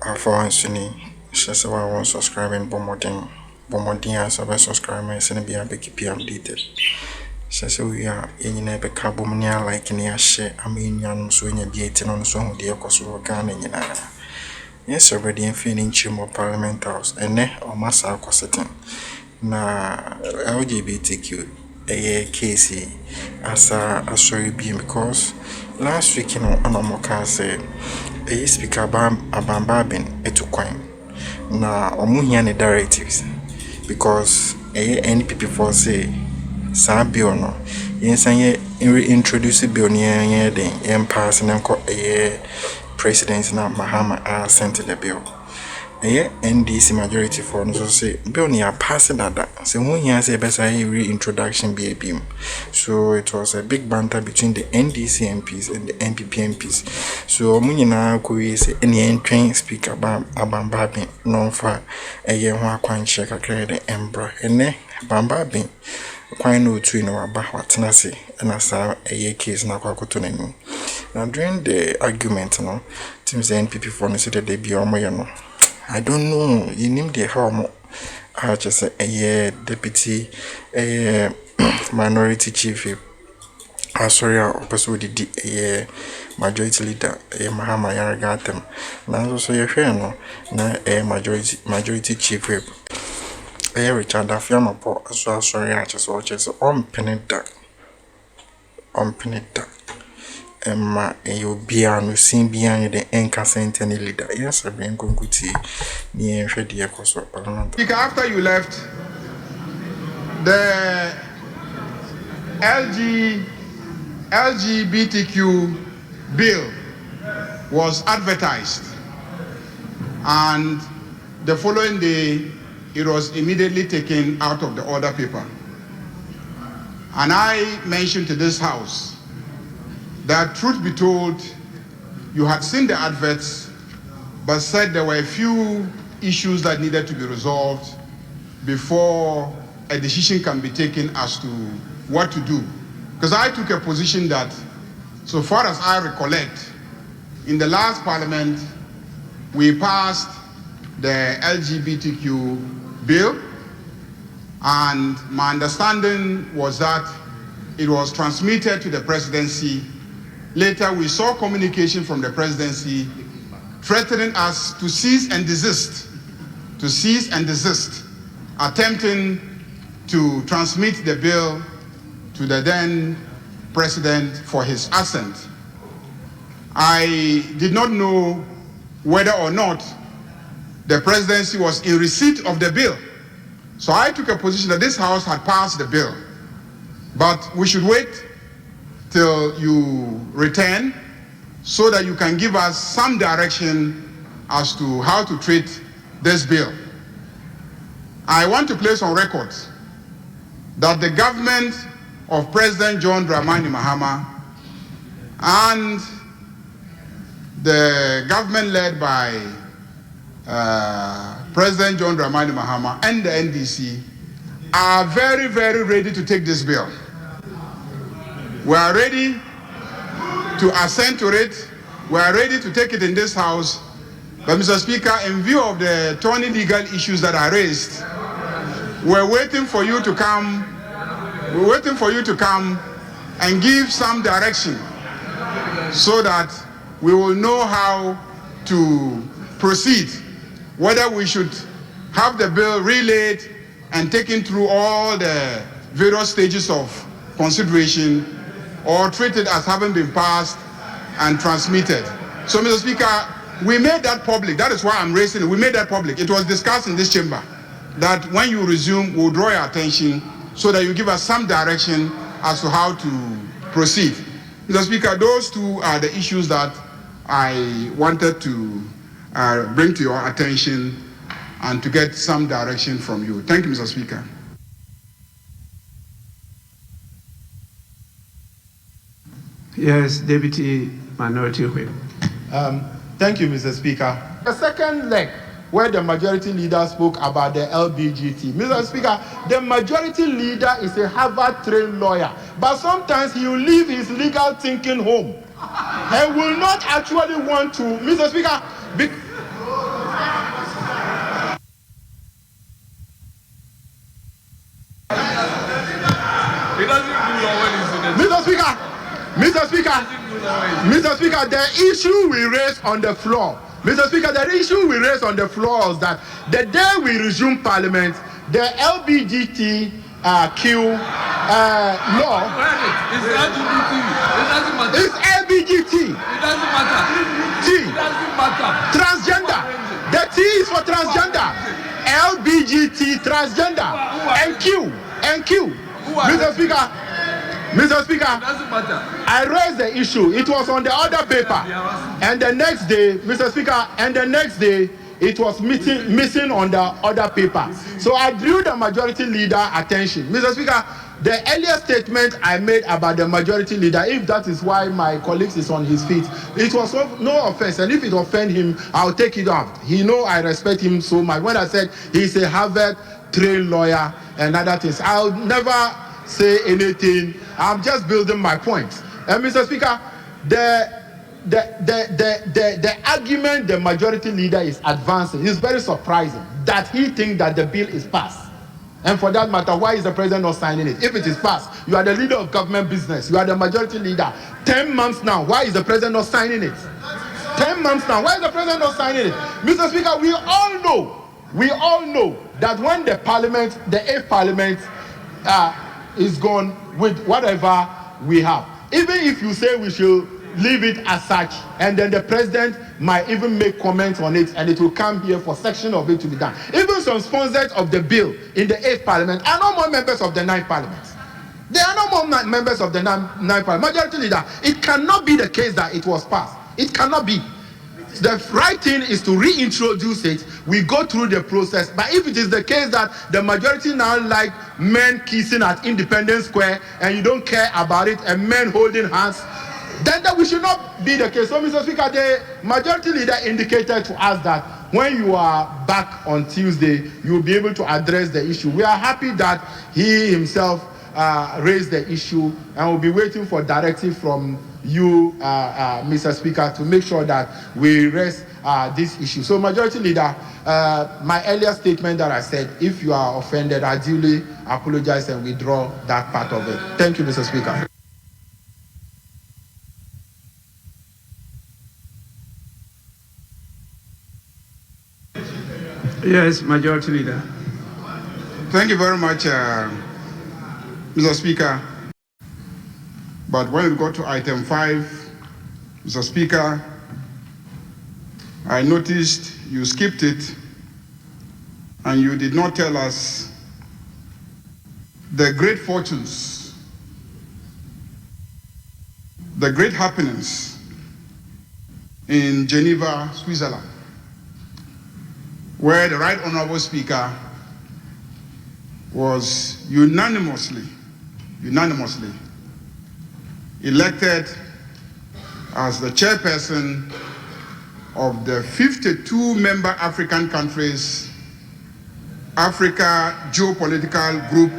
Alpha OneTV. Just about subscribing Bomodin as a subscribers and be a big updated. So we are in a carbon like in a share. I mean, young so in a beating on so dear Kosovo Ghana. Yes, already in feeling Chimo Parliament House and or Massa Cossetin. Na LGBTQ a Kesi as a story being because last week on Omoka say a speaker abambabin etukwine na omuhiane directives because NPP for say bill no yensan introduce bill ne den pass na president na Mahama sent the bill. NDC majority for no say bill ni pass that so when he say best reintroduction be a beam. So it was a big banter between the NDC MPs and the NPP MPs. So munyina ko say any entry speaker abambabin no fa ho akwan check akere the embra ene bambabin kwan no tu no aba watena se na sa case na kwakoto nanu. Now during the argument no teams the NPP for no say that they be omoye no I don't know. You name the how I just say a deputy minority chief. Sorry, also the majority leader. Mahama Yaragatem. Now also your friend no. Na majority chief whip. Richard Afenyo so sorry I just watch it on penita. Emma Yobia no sin behind the Enkasent and leader. Yes, I've been going to see the Enfedia Koso Parliament. After you left, the LGBTQ bill was advertised, and the following day it was immediately taken out of the order paper. And I mentioned to this house that, truth be told, you had seen the adverts, but said there were a few issues that needed to be resolved before a decision can be taken as to what to do. Because I took a position that, so far as I recollect, in the last parliament, we passed the LGBTQ bill, and my understanding was that it was transmitted to the presidency. Later, we saw communication from the presidency threatening us to cease and desist, attempting to transmit the bill to the then president for his assent. I did not know whether or not the presidency was in receipt of the bill. So I took a position that this house had passed the bill, but we should wait till you return so that you can give us some direction as to how to treat this bill. I want to place on record that the government of President John Dramani Mahama and the government led by President John Dramani Mahama and the NDC are very, very ready to take this bill. We are ready to assent to it. We are ready to take it in this house. But Mr. Speaker, in view of the thorny legal issues that are raised, we're waiting for you to come. We're waiting for you to come and give some direction so that we will know how to proceed. Whether we should have the bill relayed and taken through all the various stages of consideration, or treated as having been passed and transmitted. So, Mr. Speaker, we made that public. That is why I'm raising it. We made that public. It was discussed in this chamber that when you resume, we'll draw your attention so that you give us some direction as to how to proceed. Mr. Speaker, those two are the issues that I wanted to bring to your attention and to get some direction from you. Thank you, Mr. Speaker. Yes, Deputy Minority Whip. Thank you, Mr. Speaker. The second leg, where the majority leader spoke about the LBGT. Mr. Speaker, the majority leader is a Harvard-trained lawyer, but sometimes he will leave his legal thinking home and will not actually want to, Mr. Speaker, Mr. Speaker, the issue we raised on the floor, Mr. Speaker, the issue we raised on the floor is that the day we resume Parliament, the LGBTQ law. It's LGBT. It doesn't matter. It's LGBTQ. It doesn't matter. T. It doesn't matter. Transgender. The T is for transgender. LGBTQ transgender. And Q. Mr. Speaker, I raised the issue. It was on the other paper. And the next day, Mr. Speaker, it was missing on the other paper. So I drew the majority leader attention. Mr. Speaker, the earlier statement I made about the majority leader, if that is why my colleague is on his feet, it was no offense. And if it offend him, I'll take it off. He know I respect him so much. When I said he's a Harvard-trained lawyer and other things, I'll never say anything. I'm just building my point. And Mr. Speaker, the argument the majority leader is advancing is very surprising, that he thinks that the bill is passed. And for that matter, why is the president not signing it? If it is passed, you are the leader of government business. You are the majority leader. 10 months now, why is the president not signing it? 10 months now, why is the president not signing it? Mr. Speaker, we all know that when the parliament, the 8th parliament, is gone with whatever we have. Even if you say we should leave it as such, and then the president might even make comments on it, and it will come here for section of it to be done. Even some sponsors of the bill in the 8th parliament are no more members of the 9th parliament. They are no more members of the 9th parliament. Majority leader, it cannot be the case that it was passed. It cannot be. The right thing is to reintroduce it. We go through the process. But if it is the case that the majority now like men kissing at Independence Square and you don't care about it, and men holding hands, then that we should not be the case. So, Mr. Speaker, the majority leader indicated to us that when you are back on Tuesday, you will be able to address the issue. We are happy that he himself raised the issue, and we'll be waiting for directive from you, Mr. Speaker, to make sure that we raise this issue. So, majority leader, my earlier statement that I said, if you are offended, I duly apologize and withdraw that part of it. Thank you, Mr. Speaker. Yes, Majority Leader. Thank you very much, Mr. Speaker. But when we go to item 5, Mr. Speaker, I noticed you skipped it and you did not tell us the great fortunes, the great happenings in Geneva, Switzerland, where the Right Honorable Speaker was unanimously elected as the chairperson of the 52-member African countries Africa Geopolitical Group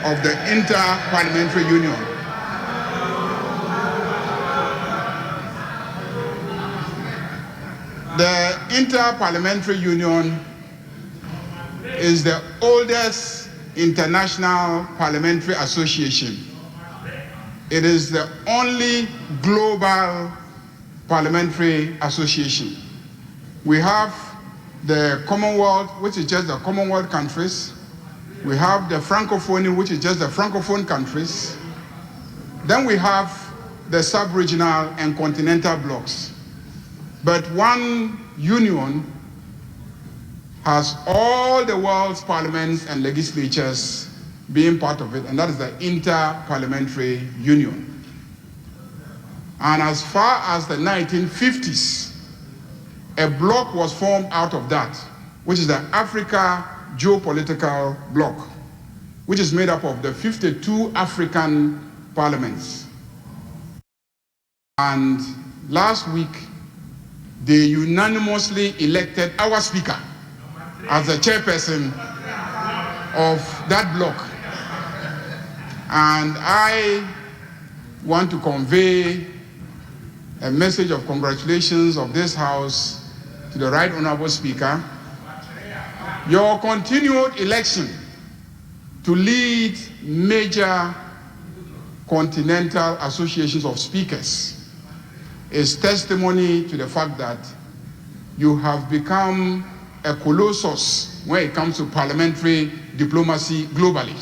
of the Inter-Parliamentary Union. The Inter-Parliamentary Union is the oldest international parliamentary association. It is the only global parliamentary association. We have the Commonwealth, which is just the Commonwealth countries. We have the Francophonie, which is just the Francophone countries. Then we have the sub-regional and continental blocks. But one union has all the world's parliaments and legislatures being part of it, and that is the Inter-Parliamentary Union. And as far as the 1950s, a bloc was formed out of that, which is the Africa Geopolitical Bloc, which is made up of the 52 African parliaments. And last week, they unanimously elected our speaker as the chairperson of that bloc. And I want to convey a message of congratulations of this House to the Right Honorable Speaker, your continued election to lead major continental associations of speakers is testimony to the fact that you have become a colossus when it comes to parliamentary diplomacy globally.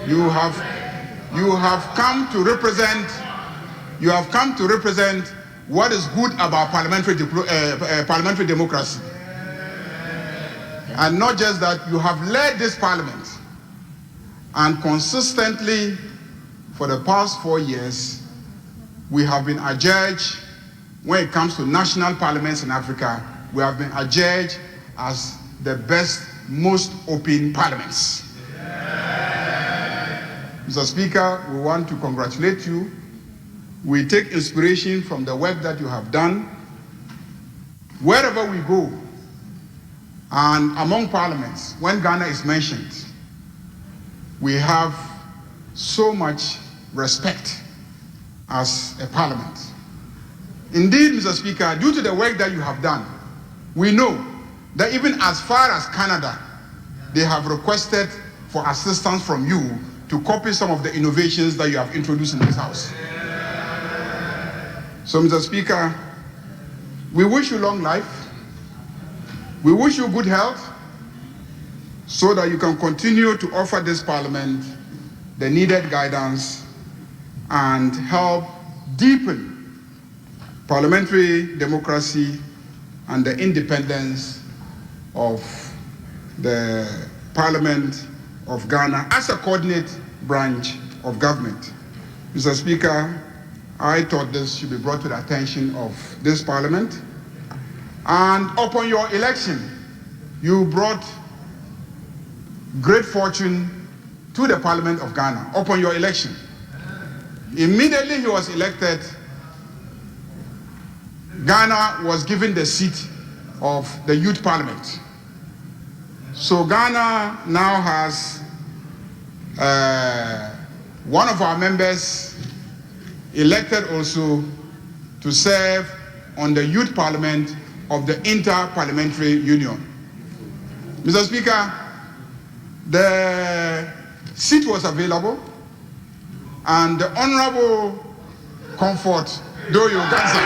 You have come to represent what is good about parliamentary democracy. And not just that, you have led this parliament, and consistently for the past 4 years, we have been adjudged when it comes to national parliaments in Africa. We have been adjudged as the best, most open parliaments. Mr. Speaker, we want to congratulate you. We take inspiration from the work that you have done. Wherever we go, and among parliaments, when Ghana is mentioned, we have so much respect as a parliament. Indeed, Mr. Speaker, due to the work that you have done, we know that even as far as Canada, they have requested for assistance from you to copy some of the innovations that you have introduced in this House. So, Mr. Speaker, we wish you long life. We wish you good health so that you can continue to offer this Parliament the needed guidance and help deepen parliamentary democracy and the independence of the Parliament of Ghana as a coordinate branch of government. Mr. Speaker, I thought this should be brought to the attention of this Parliament. And upon your election, you brought great fortune to the Parliament of Ghana upon your election. Immediately he was elected, Ghana was given the seat of the Youth Parliament. So Ghana now has one of our members elected also to serve on the Youth Parliament of the Inter-Parliamentary Union. Mr. Speaker, the seat was available, and the Honorable Comfort Doyo Ganza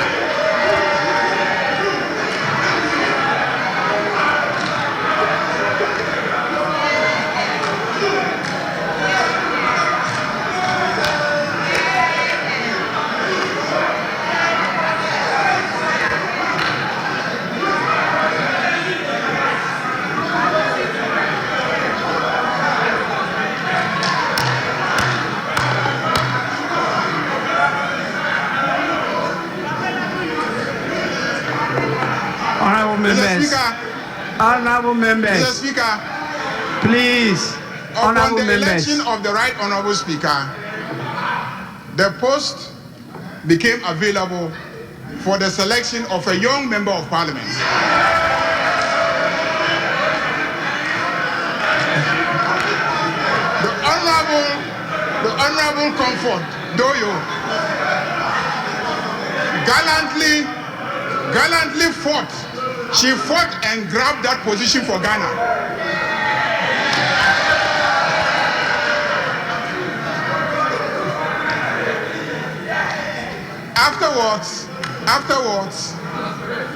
Honorable members, Mr. Speaker, please, honorable upon the members. election of the Right Honorable Speaker, the post became available for the selection of a young member of Parliament. The Honorable Comfort Doyo gallantly fought. She fought and grabbed that position for Ghana.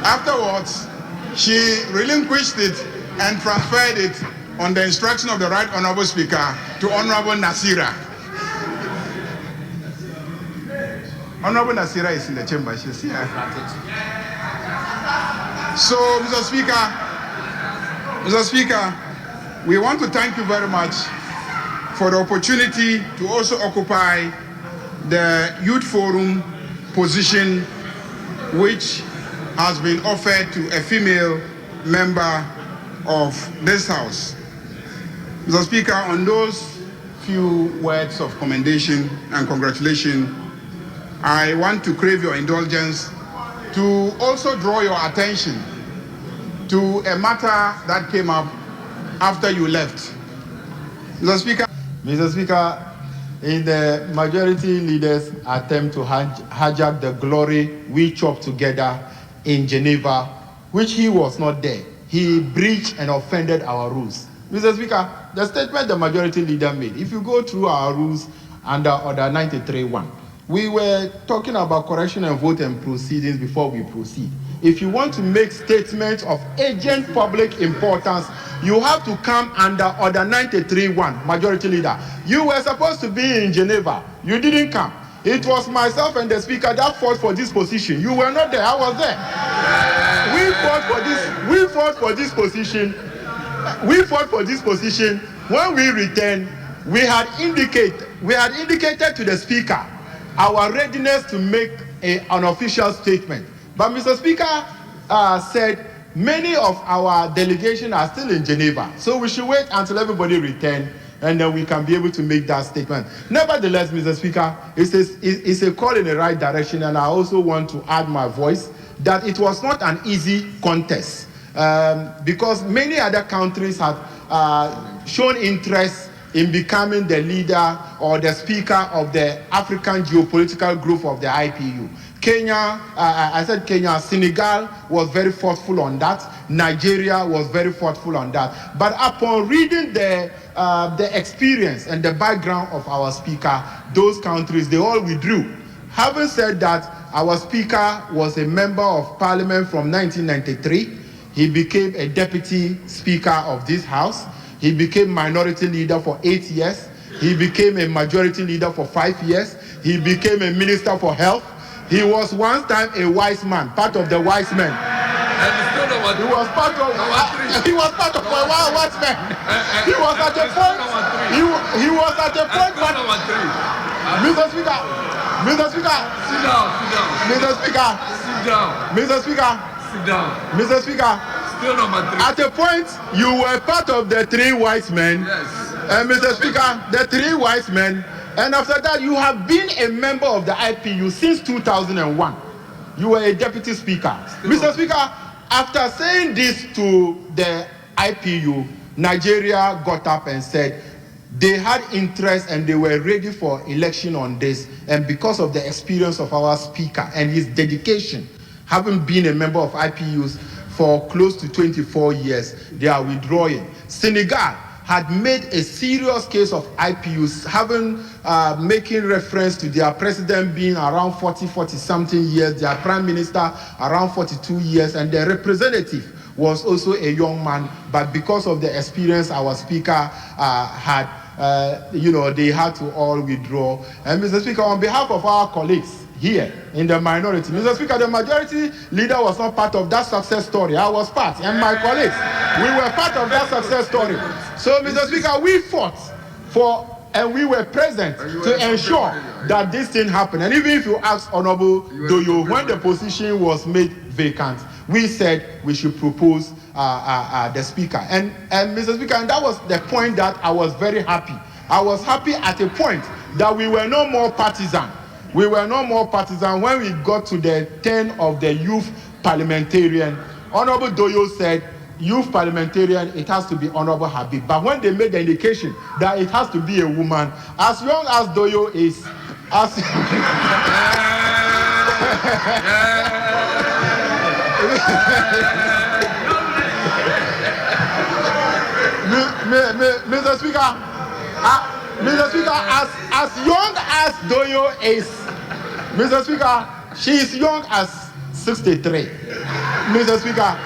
Afterwards, she relinquished it and transferred it on the instruction of the Right Honorable Speaker to Honorable Nasira. Honorable Nasira is in the chamber. She's here. So, Mr. Speaker, we want to thank you very much for the opportunity to also occupy the Youth Forum position, which has been offered to a female member of this House. Mr. Speaker, on those few words of commendation and congratulation, I want to crave your indulgence to also draw your attention to a matter that came up after you left. Mr. Speaker, in the majority leader's attempt to hijack the glory we chopped together in Geneva, which he was not there. He breached and offended our rules. Mr. Speaker, the statement the majority leader made, if you go through our rules under Order 93.1, we were talking about correction and vote and proceedings before we proceed. If you want to make statements of urgent public importance, you have to come under Order 93.1, majority leader. You were supposed to be in Geneva. You didn't come. It was myself and the speaker that fought for this position. You were not there. I was there. We fought for this. We fought for this position. We fought for this position. When we returned, we had indicated to the speaker our readiness to make an official statement. But Mr. Speaker said many of our delegation are still in Geneva, so we should wait until everybody returns, and then we can be able to make that statement. Nevertheless, Mr. Speaker, it's a call in the right direction, and I also want to add my voice that it was not an easy contest because many other countries have shown interest in becoming the leader or the speaker of the African geopolitical group of the IPU. Kenya, Senegal was very thoughtful on that. Nigeria was very thoughtful on that. But upon reading the experience and the background of our speaker, those countries, they all withdrew. Having said that, our speaker was a member of parliament from 1993. He became a deputy speaker of this house. He became minority leader for 8 years. He became a majority leader for 5 years. He became a minister for health. He was one time a wise man, part of the wise men. He was part of a wise man. He was at a point. He was at a point. Mr. Speaker. Mr. Speaker. Sit down. Mr. Speaker. Sit down. Mr. Speaker. Sit down. Mr. Speaker. Still number 3. At a point, you were part of the 3 wise men. Yes. And Mr. Speaker, the 3 wise men. And after that, you have been a member of the IPU since 2001. You were a deputy speaker. Mr. Speaker, after saying this to the IPU, Nigeria got up and said they had interest and they were ready for election on this. And because of the experience of our speaker and his dedication, having been a member of IPUs for close to 24 years, they are withdrawing. Senegal had made a serious case of IPUs, making reference to their president being around 40-something years, their prime minister around 42 years, and their representative was also a young man. But because of the experience our speaker had, they had to all withdraw. And Mr. Speaker, on behalf of our colleagues here in the minority, Mr. Speaker, the majority leader was not part of that success story. I was part, and my colleagues, we were part of that success story. So, Mr. Speaker, we fought for, and we were present to ensure that this thing happened. And even if you ask Honorable Doyo, when the position was made vacant, we said we should propose the speaker. And Mr. Speaker, and that was the point that I was very happy. I was happy at a point that we were no more partisan. We were no more partisan. When we got to the turn of the youth parliamentarian, Honorable Doyo said, youth parliamentarian, it has to be Honorable Habib. But when they made the indication that it has to be a woman, as young as Doyo is, as Mr. Speaker, as young as Doyo is, Mr. Speaker, she is young as 63. Mr. Speaker,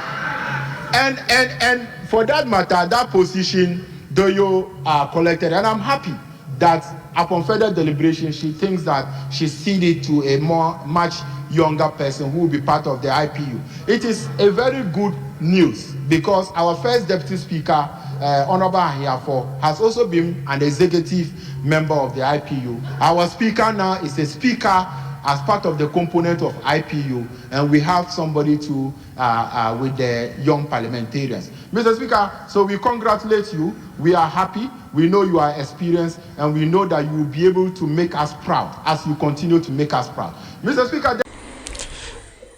and for that matter, that position Doyo collected, and I'm happy that upon further deliberation, she thinks that she ceded to a much younger person who will be part of the IPU. It is a very good news because our first deputy speaker, Honorable Ahiafo, has also been an executive member of the IPU. Our speaker now is a speaker as part of the component of IPU, and we have somebody to with the young parliamentarians. Mr. Speaker, so we congratulate you. We are happy. We know you are experienced, and we know that you will be able to make us proud as you continue to make us proud. Mr. Speaker,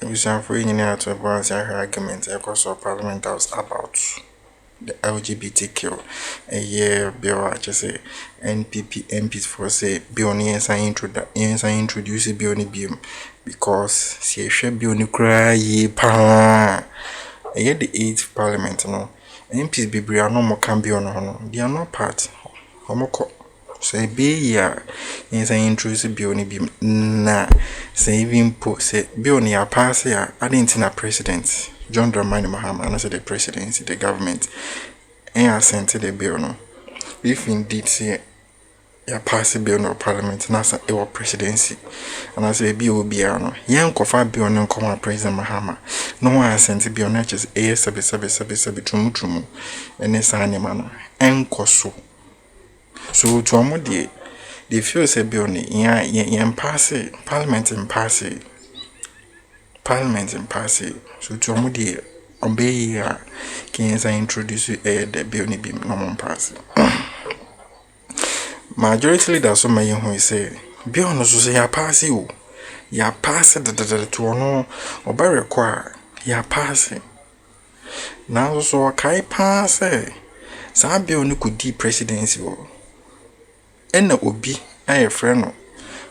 we are for any to advance our argument across our parliament house about the LGBTQ a year bill just say MPs for say bill yes I introduce bill ni bill because see a bill ni cry pa a year the 8th parliament no MPs be no more can be on they are not part homoko so be ya yes I introduce bill ni bill na say even put say bill ni a pass ya I didn't na president John Dramani Mahama, and I said the presidency, the government, and I sent the bill. No, if indeed say you pass the bill no parliament, and I said our presidency, and I say bill will be no, young coffee bill no come President Mahama. No one sent the bill, not just a sabi trumu, and a sign manner, and coso. So to amodi, the few say bill ni, yan pass it, parliament and pass it. Parliament in passing, so to amudi obey ya can introduce the bill ni bim no pass. Majority leaders so may who say bill no so say ya pass you ya pass the to no oba require ya pass now so kai pass sa bill no could di presidency o and obi aye friend no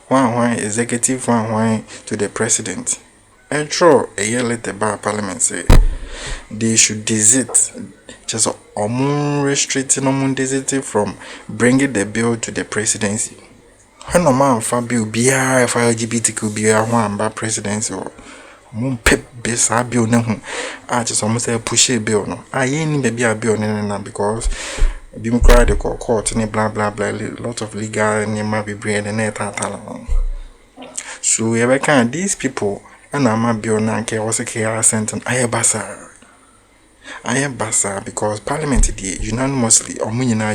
one executive one to the president. And true, a year later, by Parliament say they should desist, just restricting desist from bringing the bill to the presidency. When no man for bill BR for LGBTQ BR one by presidency or moon pep base a bill no. I just almost say push a bill no. I ain't baby a bill no because be cried the court and blah blah blah. Lot of legal and might be brain and net. So we can these people. And I'm a bill nanke was a care sentence. I basa because Parliament did unanimously or munina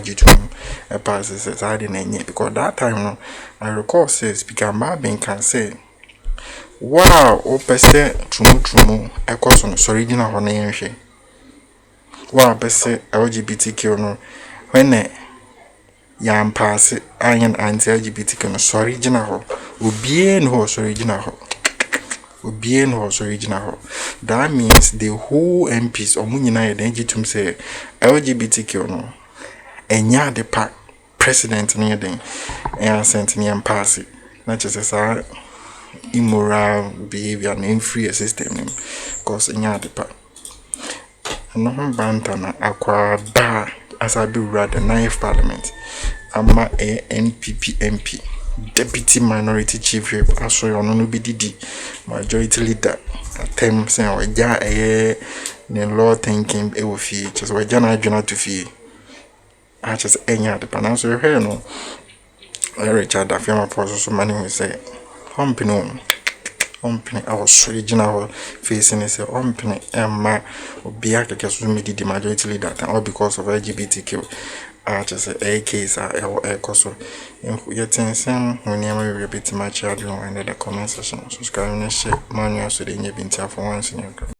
a passes as I didn't because that time no, I recall says Speaker Mabin can say wow opese trumu a course on original on the wow bese LGBTQ no when yam pass iron anti LGBTQ no sorry original ubien ho original Obien was original. That means the whole MPs or Munina Denji to say LGBTQ no. Enya the pack president near them and sent and pass it. Not just as a immoral behavior and free system because enya the pack. No bantana aqua bar as I be rather 9th parliament. Ama a NPP MP. Deputy Minority Chief Whip, as you know, BDD, Majority Leader, a term saying, or ja a law thinking, a fee, just why Jana Juna to fee. I just any other pronounce your hair, no. Richard, the firm of so many will say, Humping, I was original facing is a humping, and my be a case with me, the Majority Leader, all because of LGBTQ. I just say a case a coso. Yet in some when you repeat my children in the comment section. Subscribe and share manual so they can be for once in your